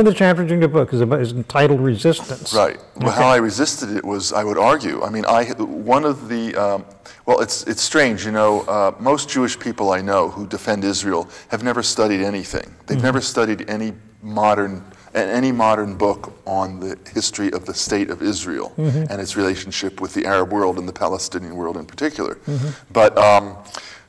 of the chapters in your book is entitled Resistance. Right. Well, how I resisted it was, I would argue. I mean, one of the, well, it's strange, you know, most Jewish people I know who defend Israel have never studied anything. They've never studied any modern book on the history of the state of Israel and its relationship with the Arab world and the Palestinian world in particular. But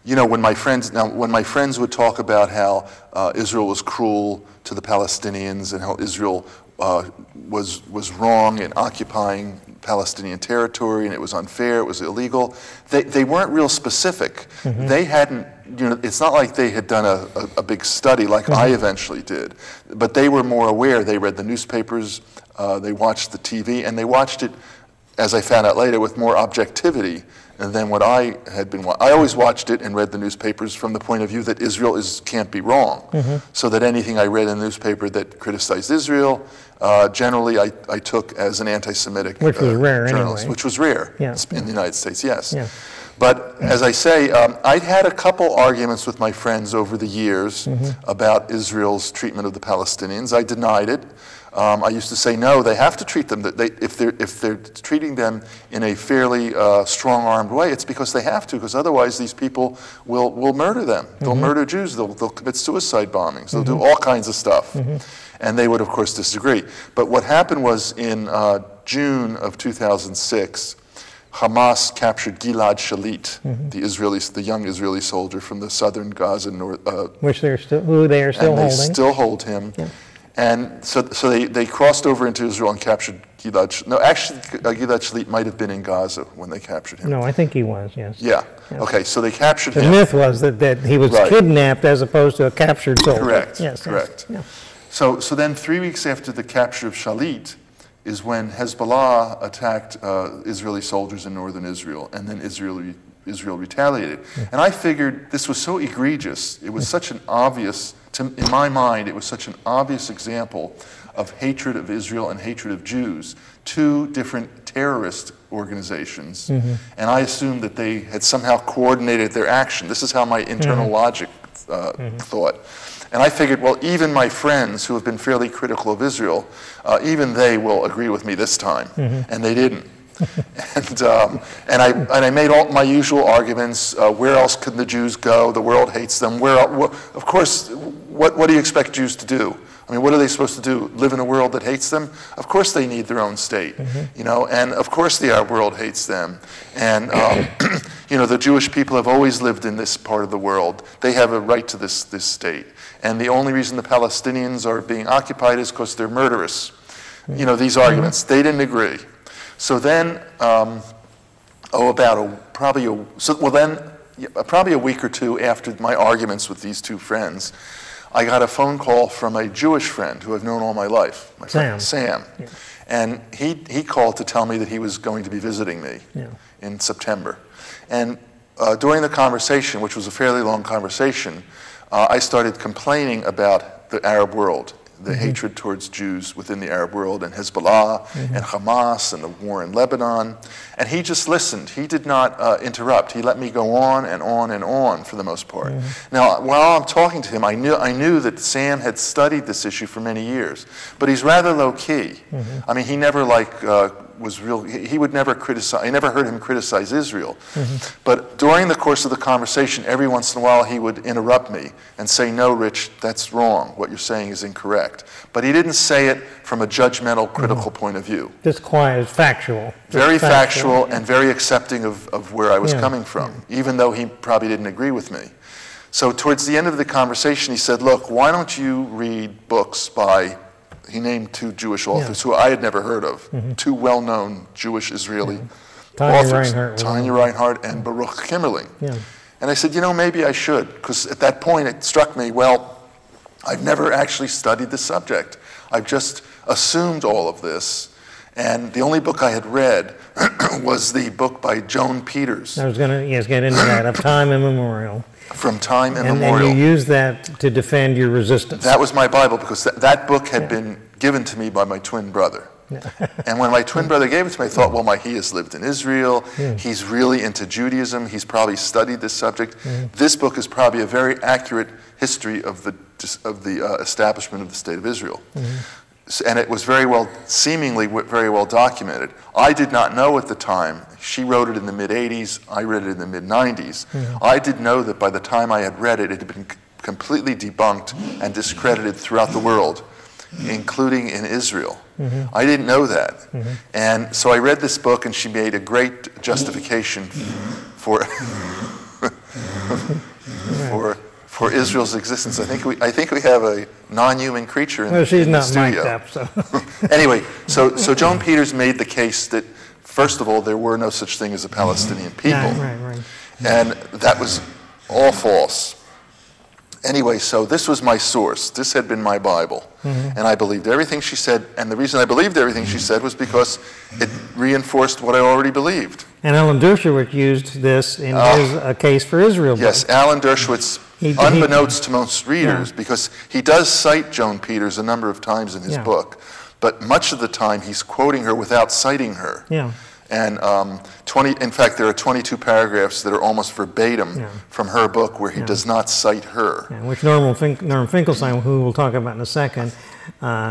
you know, when my friends would talk about how Israel was cruel to the Palestinians and how Israel was wrong in occupying Palestinian territory and it was unfair, it was illegal, they weren't real specific. They hadn't, you know, it's not like they had done a big study like I eventually did, but they were more aware. They read the newspapers, they watched the TV, and they watched it, as I found out later, with more objectivity than what I had been. I always watched it and read the newspapers from the point of view that Israel can't be wrong. So that anything I read in the newspaper that criticized Israel, generally I took as an anti-Semitic which was rare journalist, anyway. Which was rare in the United States, yes. Yeah. But as I say, I'd had a couple arguments with my friends over the years about Israel's treatment of the Palestinians. I denied it. I used to say, no, they have to treat them. If they're treating them in a fairly strong-armed way, it's because they have to, because otherwise these people will murder them. They'll murder Jews. They'll commit suicide bombings. They'll do all kinds of stuff. And they would, of course, disagree. But what happened was in June of 2006, Hamas captured Gilad Shalit, the young Israeli soldier from the southern Gaza, which they are still holding. They still hold him. Yeah. And so they crossed over into Israel and captured Gilad Shalit. No, actually, Gilad Shalit might have been in Gaza when they captured him. No, I think he was, yes. Yeah. Okay, so they captured him. The myth was that he was kidnapped as opposed to a captured soldier. Correct, yes, correct. Yes. So then 3 weeks after the capture of Shalit is when Hezbollah attacked Israeli soldiers in northern Israel, and then Israel retaliated. And I figured this was so egregious, it was such an obvious, in my mind, it was such an obvious example of hatred of Israel and hatred of Jews, two different terrorist organizations. And I assumed that they had somehow coordinated their action. This is how my internal logic thought. And I figured, well, even my friends who have been fairly critical of Israel, even they will agree with me this time. And they didn't. And I made all my usual arguments. Where else can the Jews go? The world hates them. Of course, what do you expect Jews to do? I mean, what are they supposed to do? Live in a world that hates them? Of course they need their own state, you know, and of course the Arab world hates them. And, you know, the Jewish people have always lived in this part of the world. They have a right to this state. And the only reason the Palestinians are being occupied is because they're murderous. You know, these arguments, they didn't agree. So then, probably a week or two after my arguments with these two friends, I got a phone call from a Jewish friend who I've known all my life, my friend Sam. Yeah. And he called to tell me that he was going to be visiting me in September. And during the conversation, which was a fairly long conversation, I started complaining about the Arab world, the hatred towards Jews within the Arab world, and Hezbollah, and Hamas, and the war in Lebanon. And he just listened. He did not interrupt. He let me go on and on and on for the most part. Now, while I'm talking to him, I knew that Sam had studied this issue for many years, but he's rather low-key. I mean, he never was real, he would never criticize, I never heard him criticize Israel. But during the course of the conversation, every once in a while he would interrupt me and say, no, Rich, that's wrong. What you're saying is incorrect. But he didn't say it from a judgmental, critical point of view. Just quiet, factual. Very factual and very accepting of where I was coming from, even though he probably didn't agree with me. So towards the end of the conversation, he said, look, why don't you read books by, he named two Jewish authors who I had never heard of, two well-known Jewish Israeli authors, Tanya Reinhardt and Baruch Kimmerling. And I said, you know, maybe I should, because at that point it struck me, well, I've never actually studied the subject. I've just assumed all of this. And the only book I had read was the book by Joan Peters. I was going to get into that, Of Time Immemorial. From Time Immemorial. And you used that to defend your resistance. That was my Bible, because that book had been given to me by my twin brother. And when my twin brother gave it to me, I thought, well, he has lived in Israel. He's really into Judaism. He's probably studied this subject. This book is probably a very accurate history of the establishment of the State of Israel. And it was seemingly very well documented. I did not know at the time. She wrote it in the mid-'80s. I read it in the mid-'90s. I did know that by the time I had read it, it had been completely debunked and discredited throughout the world, including in Israel. I didn't know that. And so I read this book, and she made a great justification for for Israel's existence. I think we have a non-human creature in, she's in not the studio. mic'd up, so. Anyway, so Joan Peters made the case that, first of all, there were no such thing as a Palestinian people. Right. And that was all false. Anyway, so this was my source. This had been my Bible. And I believed everything she said. And the reason I believed everything she said was because it reinforced what I already believed. And Alan Dershowitz used this in his case for Israel. Yes, Alan Dershowitz, unbeknownst to most readers, because he does cite Joan Peters a number of times in his book, but much of the time he's quoting her without citing her. And in fact, there are 22 paragraphs that are almost verbatim from her book where he does not cite her. Which Norm Finkelstein, who we'll talk about in a second,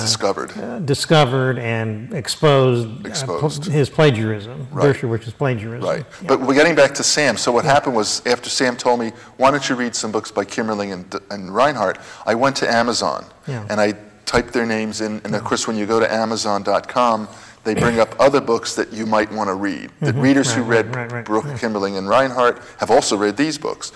discovered and exposed his plagiarism, Dershowitz's plagiarism. Right. But we're getting back to Sam. So what happened was, after Sam told me, why don't you read some books by Kimmerling and Reinhardt, I went to Amazon and I typed their names in. And of course, when you go to Amazon.com, they bring up other books that you might want to read. That readers who read Brooke, Kimmerling, and Reinhardt have also read these books.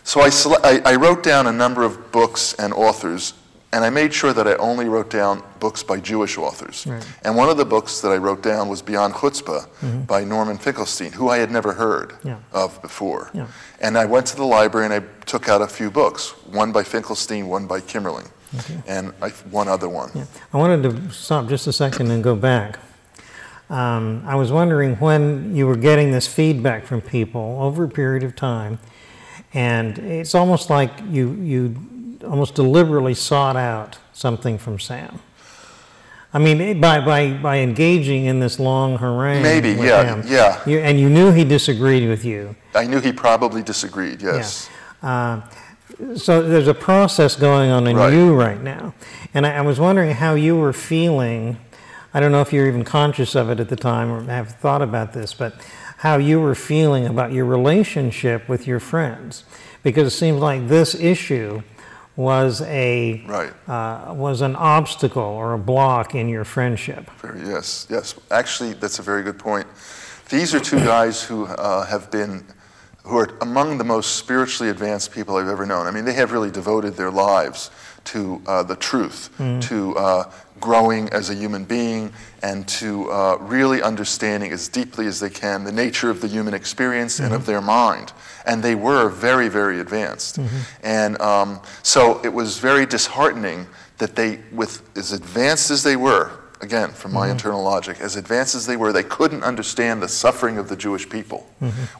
So I wrote down a number of books and authors, and I made sure that I only wrote down books by Jewish authors. And one of the books that I wrote down was Beyond Chutzpah by Norman Finkelstein, who I had never heard of before. And I went to the library and I took out a few books, one by Finkelstein, one by Kimmerling, and one other one. I wanted to stop just a second and go back. I was wondering when you were getting this feedback from people over a period of time, and it's almost like you almost deliberately sought out something from Sam. I mean, by engaging in this long harangue Maybe, with yeah, him, and you knew he disagreed with you. I knew he probably disagreed, yes. So there's a process going on in you right now. And I was wondering how you were feeling. I don't know if you're even conscious of it at the time or have thought about this, but how you were feeling about your relationship with your friends. Because it seems like this issue was was an obstacle or a block in your friendship. Yes. Actually, that's a very good point. These are two guys who are among the most spiritually advanced people I've ever known. I mean, they have really devoted their lives to the truth, to growing as a human being, and to really understanding as deeply as they can the nature of the human experience and of their mind. And they were very, very advanced. And so it was very disheartening that they, with as advanced as they were, again, from my internal logic, as advanced as they were, they couldn't understand the suffering of the Jewish people,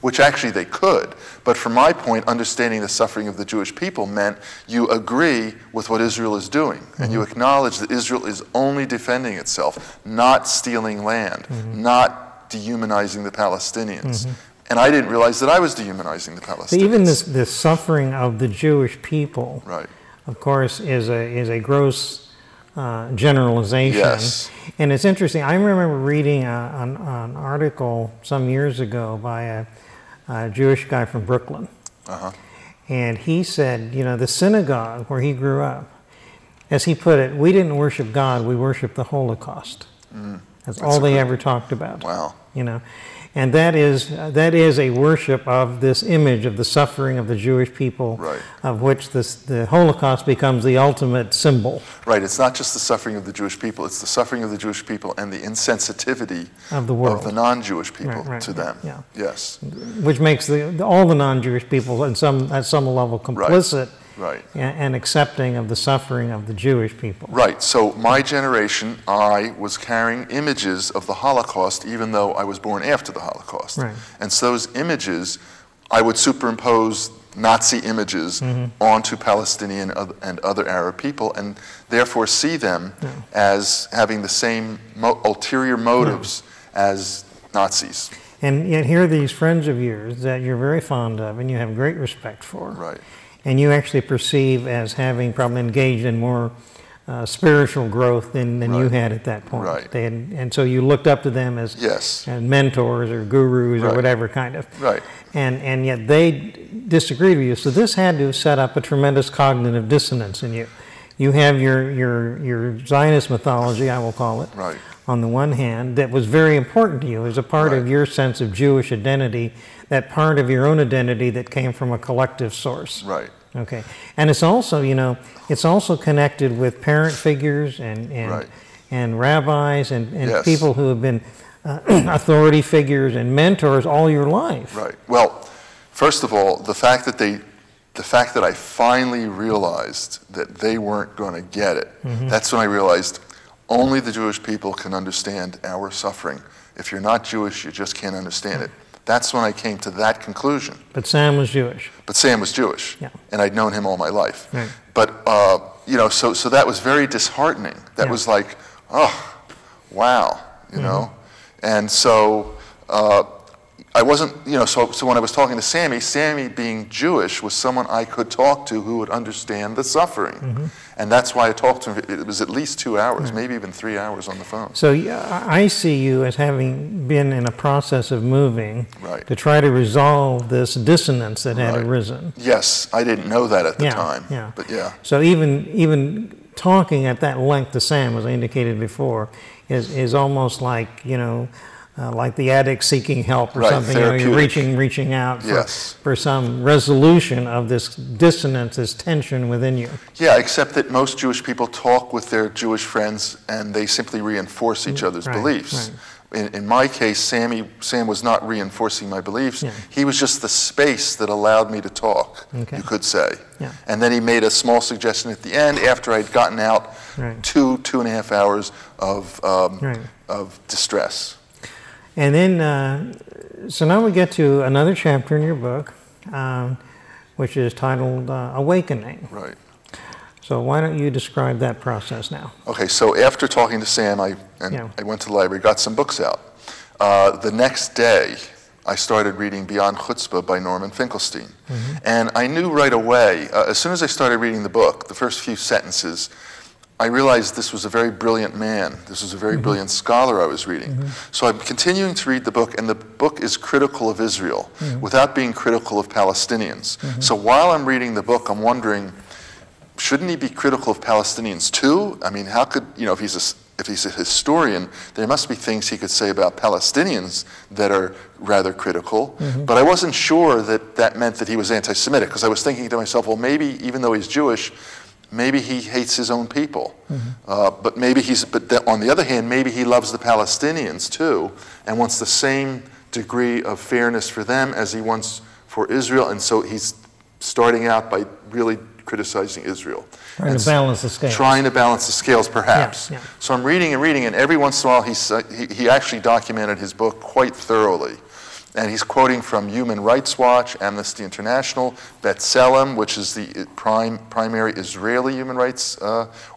which actually they could. But from my point, understanding the suffering of the Jewish people meant you agree with what Israel is doing, and you acknowledge that Israel is only defending itself, not stealing land, not dehumanizing the Palestinians. And I didn't realize that I was dehumanizing the Palestinians. So even this suffering of the Jewish people, of course, is a gross generalization. Yes. And it's interesting. I remember reading an article some years ago by a Jewish guy from Brooklyn. And he said, you know, the synagogue where he grew up, as he put it, we didn't worship God, we worshiped the Holocaust. That's all they ever talked about. Wow. You know, and that is a worship of this image of the suffering of the Jewish people, of which the Holocaust becomes the ultimate symbol. Right. It's not just the suffering of the Jewish people; it's the suffering of the Jewish people and the insensitivity of the world, of the non-Jewish people to them. Yes. Which makes all the non-Jewish people, at some level, complicit. And accepting of the suffering of the Jewish people. Right. So my generation, I was carrying images of the Holocaust, even though I was born after the Holocaust. And so those images, I would superimpose Nazi images onto Palestinian and other Arab people, and therefore see them as having the same ulterior motives as Nazis. And yet here are these friends of yours that you're very fond of and you have great respect for. Right. And you actually perceive as having probably engaged in more spiritual growth than you had at that point. Right. And so you looked up to them as mentors or gurus or whatever kind of. Right. And yet they disagreed with you. So this had to set up a tremendous cognitive dissonance in you. You have your Zionist mythology, I will call it, on the one hand, that was very important to you as a part of your sense of Jewish identity, that part of your own identity that came from a collective source. Right. Okay. And it's also, it's also connected with parent figures and rabbis and people who have been authority figures and mentors all your life. Right. Well, first of all, the fact that I finally realized that they weren't going to get it, that's when I realized only the Jewish people can understand our suffering. If you're not Jewish, you just can't understand it. That's when I came to that conclusion. But Sam was Jewish. But Sam was Jewish, and I'd known him all my life. Right. But, so that was very disheartening. That was like, oh, wow, you know? And so I wasn't, so when I was talking to Sammy being Jewish was someone I could talk to who would understand the suffering. And that's why I talked to him. It was at least 2 hours, maybe even 3 hours on the phone. So I see you as having been in a process of moving to try to resolve this dissonance that had arisen. Yes, I didn't know that at the time. But So even talking at that length to Sam, as I indicated before, is almost like, like the addict seeking help or something. You're reaching out for some resolution of this dissonance, this tension within you. Yeah, except that most Jewish people talk with their Jewish friends and they simply reinforce each other's beliefs. In my case, Sam was not reinforcing my beliefs. He was just the space that allowed me to talk, you could say. And then he made a small suggestion at the end after I'd gotten out 2.5 hours of distress. And then, so now we get to another chapter in your book, which is titled Awakening. Right. So why don't you describe that process now? Okay, so after talking to Sam, I went to the library, got some books out. The next day, I started reading Beyond Chutzpah by Norman Finkelstein. And I knew right away, as soon as I started reading the book, the first few sentences, I realized this was a very brilliant man. This was a very brilliant scholar I was reading. So I'm continuing to read the book, and the book is critical of Israel without being critical of Palestinians. So while I'm reading the book, I'm wondering, shouldn't he be critical of Palestinians too? I mean, how could, if he's a historian, there must be things he could say about Palestinians that are rather critical. But I wasn't sure that meant that he was anti-Semitic, because I was thinking to myself, well, maybe even though he's Jewish, maybe he hates his own people. But on the other hand, maybe he loves the Palestinians too and wants the same degree of fairness for them as he wants for Israel. And so he's starting out by really criticizing Israel. Trying to balance the scales. Trying to balance the scales, perhaps. So I'm reading and reading, and every once in a while he actually documented his book quite thoroughly. And he's quoting from Human Rights Watch, Amnesty International, B'Tselem, which is the primary Israeli human rights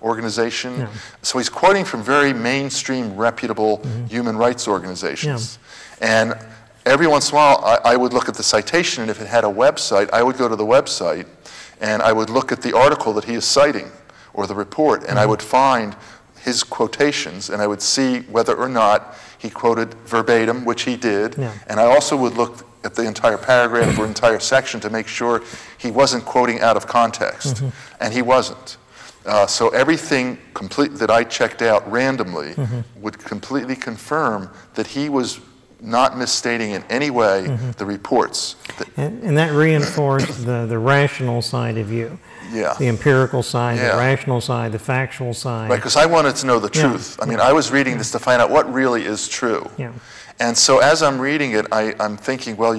organization. So he's quoting from very mainstream, reputable human rights organizations. And every once in a while, I would look at the citation, and if it had a website, I would go to the website, and I would look at the article that he is citing, or the report, and I would find his quotations, and I would see whether or not he quoted verbatim, which he did, and I also would look at the entire paragraph or entire section to make sure he wasn't quoting out of context, and he wasn't. So everything that I checked out randomly would completely confirm that he was not misstating in any way the reports. And that reinforced the rational side of you. The empirical side, the rational side, the factual side. Right, because I wanted to know the truth. I mean, I was reading this to find out what really is true. And so as I'm reading it, I'm thinking, well,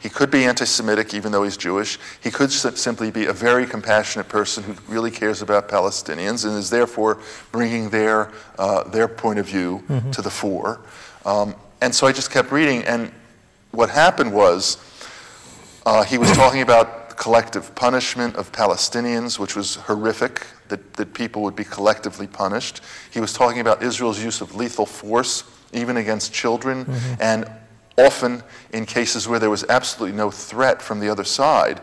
he could be anti-Semitic even though he's Jewish. He could simply be a very compassionate person who really cares about Palestinians and is therefore bringing their point of view to the fore. And so I just kept reading, and what happened was he was talking about collective punishment of Palestinians, which was horrific, that people would be collectively punished. He was talking about Israel's use of lethal force, even against children, and often in cases where there was absolutely no threat from the other side.